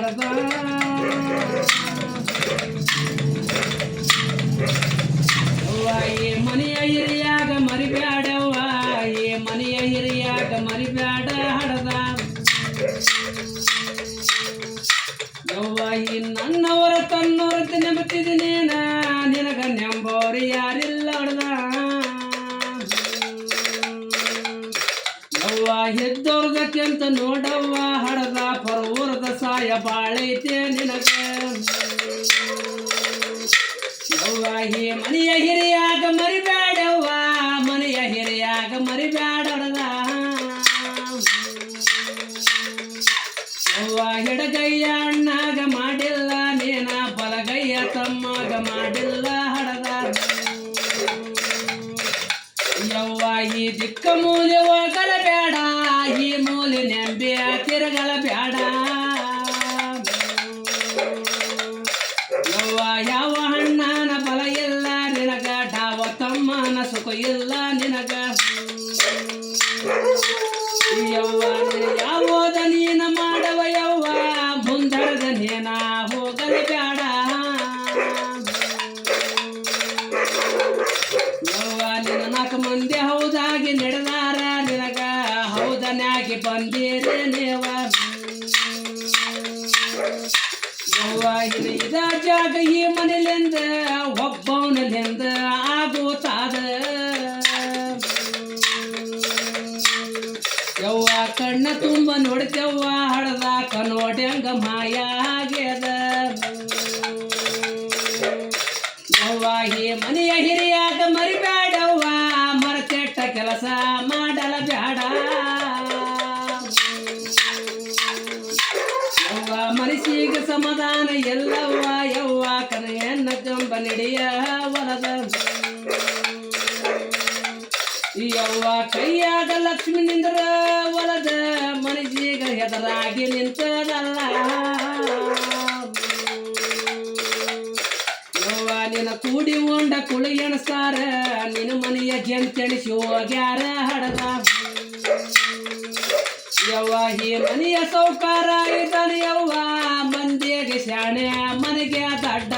ಹಡದ ಈ ಮನೆಯ ಹಿರಿಯಾಗ ಮರಿಬ್ಯಾಡವ್ವ ಈ ಮನೆಯ ಹಿರಿಯಾಗ ಮರಿಬ್ಯಾಡ ಹಡದ ಯವ್ವ ಈ ನನ್ನವರ ತನ್ನವರ ನೆಂಬತಿದ್ದೀನೇನ ನಿನಗ ನೆಂಬೋರು ಯಾರಿಲ್ಲ ಹಡದ ಯವ್ವ ಹೆದ್ದವ್ರದಕ್ಕೆಂತ ನೋಡವ್ವ ಹಡದ ಪರವೂರದ ಸಾಯ ಬಾಳೈತೆ ನಿನಗ ಯವ್ವ ಈ ಮನೆಯ ಹಿರಿಯಾಗ ಮರಿಬ್ಯಾಡವ್ವ ಮನೆಯ ಹಿರಿಯಾಗ ಮರಿಬ್ಯಾಡ ಹಡದ ಯವ್ವ ಎಡಗೈಯ ಅಣ್ಣಾಗ ಮಾಡಿಲ್ಲ ನೇನ ಬಲಗೈಯ ತಮ್ಮಗ ಮಾಡಿಲ್ಲ ಹಡದ ಯವ್ವ ಈ ದಿಕ್ಕ ಮೂಲೆ ಹೋಗಲ ಬೇಡ ಈ ಮೂಲೆ ನೆಂಬೆ ತಿರುಗಲ ಬೇಡ ಯವ್ವ ಯಾವ ಅಣ್ಣನ ಬಲ ಇಲ್ಲ ನಿನಗ ಡಾವ ತಮ್ಮನ ಸುಖ ಇಲ್ಲ ನಿನಗ ಯವ್ವ ಯಾವೋದ ನೀನ ಮಾಡವ ಯವ್ವ ಮುಂದರದ ನೇನ ಹೋಗಲ ಬೇಡ ಯವ್ವ ನಿನ್ನ ನಾಲ್ಕು ಮಂದಿ ಹೌದಾಗಿ ನಡೆದಾರ ನಿನಗ ಹೌದನಾಗಿ ಬಂದಿರೇ ನೇವ ಯವ್ವ ಇದ ಜಾಗ ಈ ಮನೆಲಿಂದ ಒಬ್ಬವನಲಿಂದ ಆಗೋತಾದ ಯವ್ವ ಕಣ್ಣ ತುಂಬ ನೋಡ್ತೇವ್ವ ಹಡದಾಕ ನೋಡ್ಯಂಗ ಮಾಯ ಆಗ್ಯದ ಯವ್ವ ಈ ಮನೆಯ ಹಿರಿಯಾಗ ಮರಿಬ್ಯಾಡವ್ವ ಮರತೆಟ್ಟ ಕೆಲಸ ಮಾಡಲ ಬ್ಯಾಡ ಯವ್ವ ಮನಸ್ಸಿಗೆ ಸಮಾಧಾನ ಎಲ್ಲವ್ವ ಯವ್ವ ಕನೆಯನ್ನ ಕಂಬ ನಡೆಯ ಹೊಲದ ಯವ್ವ ಕೈಯಾಗ ಲಕ್ಷ್ಮಿ ನಿಂದ್ರ ಹೊಲದ ಮನಸ್ಸಿಗ ಹೆದರಾಗಿ ನಿಂತದಲ್ಲ ಯವ್ವ ನಿನ್ನ ಕೂಡಿ ಉಂಡ ಕುಳಿ ಎಣಸಾರ ನಿನ್ನ ಮನೆಯ ಜಂತೆಣಿಸಿ ಹೋಗ್ಯಾರ ಹಡದ ಯವ್ವ ಈ ಮನೆಯ ಸೌಕಾರ ಇದ್ದಾನೆ ಯವ್ವ ಮಂದಿಗೆ ಶಾಣೆ ಮನೆಗೆ ದಡ್ಡ